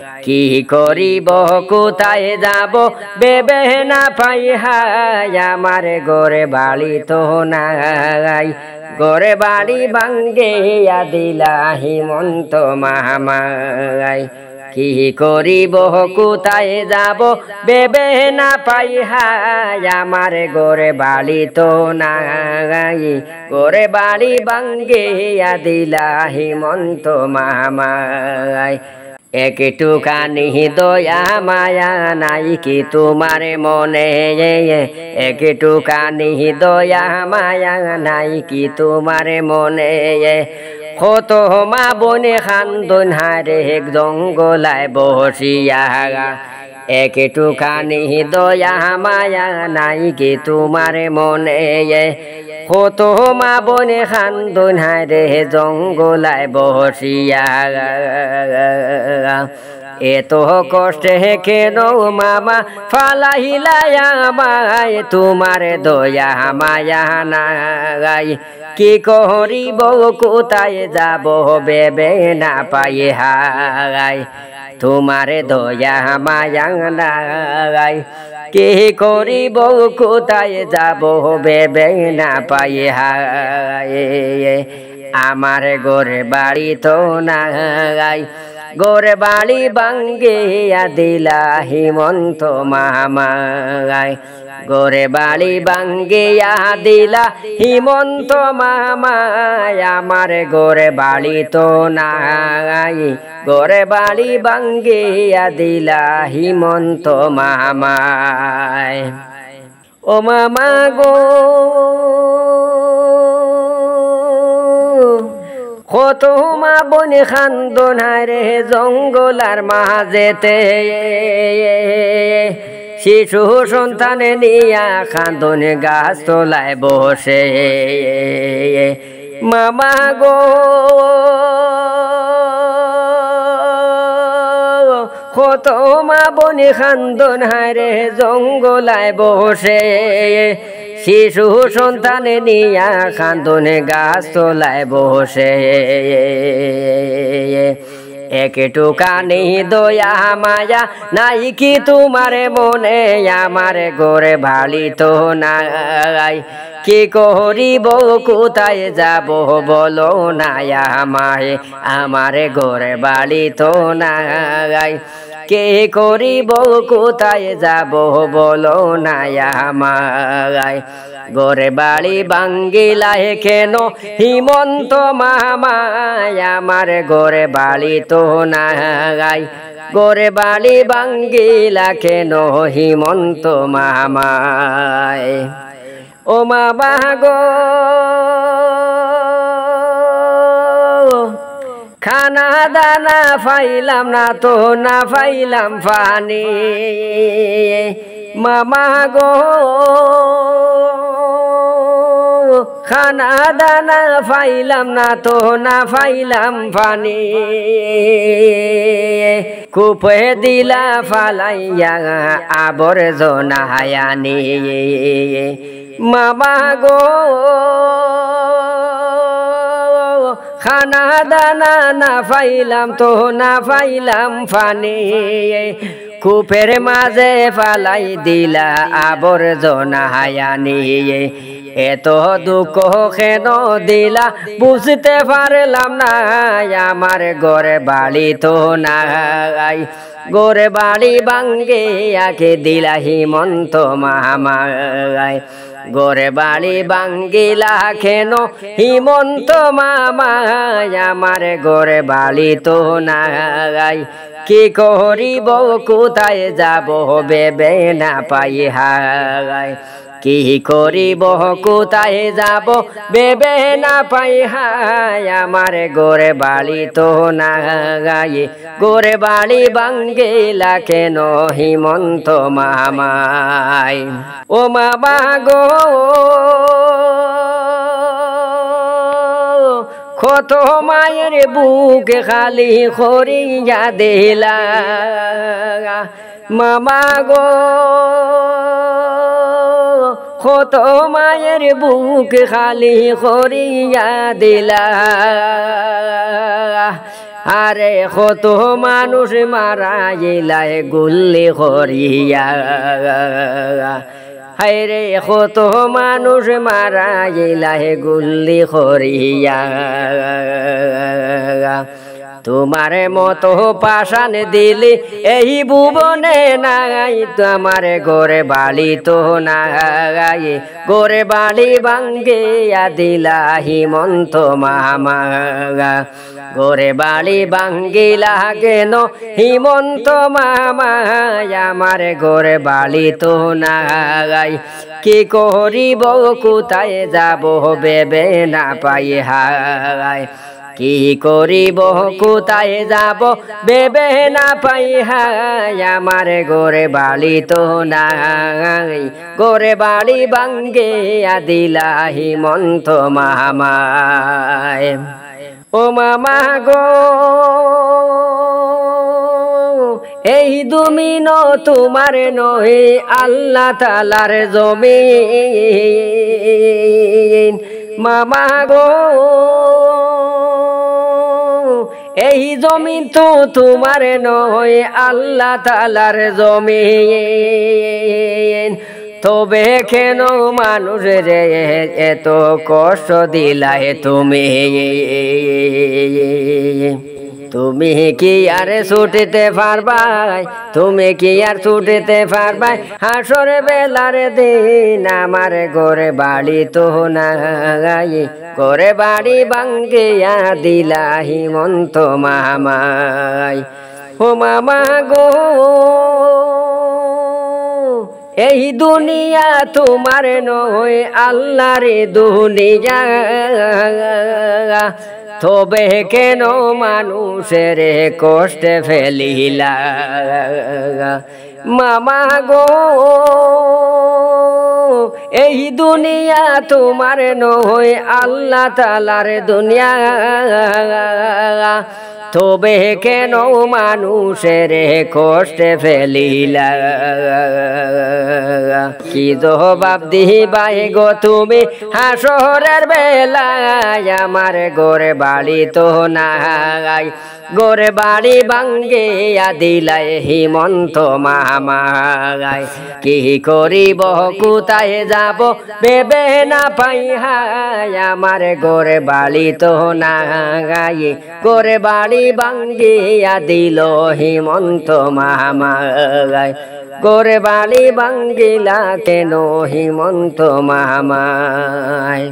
কি করিব কোথায় যাব বেবে না পাই হাই আমার গোরে বাড়ি তো নাই গোরে বাড়ি ভাঙ্গিয়া দিলা হিমন্ত মামাই কি করিব কোথায় যাব বেবে না পাই হাই আমার গোরে বাড়ি তো নাই গোরে বাড়ি ভাঙ্গিয়া দিলা হিমন্ত মামাই একটুখানি দয়া মায়া নাই কি তোমার মনে একটুখানি দয়া মায়া নাই কি তোমার মনে কত মা বনে খান্দন হারে জঙ্গলায় বসিয়া একটুখানি দয়া মায়া নাই কি তোমার মনে কত মা বনে খান্দন হারে জঙ্গলায় বসিয়া এত কষ্টে কেন মামা ফালাইলায় আমায় তোমার দয়া মায়া নাই কি করিব কোথায় যাব বেবে না পাই হাই তোমার দয়া মায়া নাই কি করিব কোথায় যাব বেবে না পাই হাই আমার গোরে বাড়ি তো নাই গোরে বাড়ি ভাঙ্গিয়া দিলা হিমন্ত মামাই গোরে বাড়ি ভাঙ্গিয়া দিলা হিমন্ত মামাই আমার গোরে বাড়ি তো নাই গোরে বাড়ি ভাঙ্গিয়া দিলা হিমন্ত মামাই ও মামা গো কত মা বনে খান্দন হারে জঙ্গলার মাঝেতে শিশু সন্তানে নিয়া খান্দন গাছ তোলায় বসে মামা গো কত মা বনে খান্দন হারে জঙ্গলায় বসে শিশু সন্তানে নিয়া খান্দনে গাছ তোলায় বসে একটুখানি দয়া মায়া নাই কি তোমার মনে আমার গোরে বাড়ি তো নাই কি করিব কোথায় যাব বলো না আমায় আমার গোরে বাড়ি তো নাই কে করিব কোথায় যাব বলো না আমায় গোরে বাড়ি ভাঙ্গিলায় কেন হিমন্ত মামায় আমার গোরে বাড়ি তো নাই গোরে বাড়ি ভাঙ্গিলা কেন হিমন্ত মামায় ও মামা গো খানা দানা পাইলাম না তো না পাইলাম পানি মামা গো খানা দানা পাইলাম না তো না পাইলাম পানি কূপে দিলা ফালাইয়া আবর্জনা হায়ানি মামা গো খানা দানা না পাইলাম তো না পাইলাম পানি কূপের মাঝে ফালাই দিলা আবর্জনা হায়ানি এত দুঃখ কেন দিলা বুঝতে পারলাম না আমার গোরে বাড়ি তো নাই গোরে বাড়ি ভাঙ্গিয়াকে দিলা হিমন্ত মামাই গোরে বাড়ি ভাঙ্গিলা কেন হিমন্ত মামাই আমার গোরে বাড়ি তো নাই কি করিব কোথায় যাব বেবে না পাই হাই কি করিব কোথায় যাব বেবে না পাই হাই আমার গোরে বাড়ি তো নাই গোরে বাড়ি ভাঙ্গিলা কেন হিমন্ত মামাই ও মামা গো কত মায়ের বুক খালি করিয়া দিলা মামা গো কত মায়ের বুক খালি করিয়া দিলা আরে কত মানুষ মারা গেলায় গুল্লি করিয়া হায়রে কত মানুষ মারা গেলায় গুল্লি করিয়া তোমার মতো পাশান দিলি এই ভুবনে নাই তোমার গোরে বাড়ি তো নাই গোরে বাড়ি ভাঙ্গিয়া দিলা হিমন্ত মামা গোরে বাড়ি ভাঙ্গিলা কেন হিমন্ত মামা আমার গোরে বাড়ি তো নাই কি করিব কোথায় যাব ভেবে না পাই হায় কি করিব কোথায় যাব ভেবে না পাই হায় আমার গোরে বাড়ি তো নাই গোরে বাড়ি ভাঙ্গিয়া দিলা হিমন্ত মামায় ও মামা গো এই দুমিন তোমার নহে আল্লাহ তাআলার জমিন মামা গো এই জমিন তো তোমার নয় আল্লাহ তাআলার জমিন তবে কেন মানুষের এত কষ্ট দিলায় তুমি তুমি কি আর ছুটিতে পারবাই তুমি কি আর ছুটিতে পারবাই হাসর বেলার দিন আমার গোরে বাড়ি তো নাই গোরে বাড়ি ভাঙ্গিয়া দিলা হিমন্ত মামাই ও মামা গো এই দুনিয়া তোমার নয় আল্লাহর দুনিয়া তবে কেন মানুষের কষ্টে ফেলিলা মামা গো এই দুনিয়া তোমার নয় আল্লাহ তাআলার দুনিয়া তবে কেন মানুষের কষ্টে ফেলিলা কি জবাব দিবাই গো তুমি হাসরের বেলায় আমার গোরে বাড়ি তো নাই গোরে বাড়ি ভাঙ্গিয়া দিলাই হিমন্ত মামাই কি করিব কোথায় যাব ভেবে না পাই হায় আমার গোরে বাড়ি তো নাই গোরে বাড়ি ভাঙ্গিয়া দিল হিমন্ত মামাই গোরে বাড়ি ভাঙ্গিলা কেন হিমন্ত মামাই।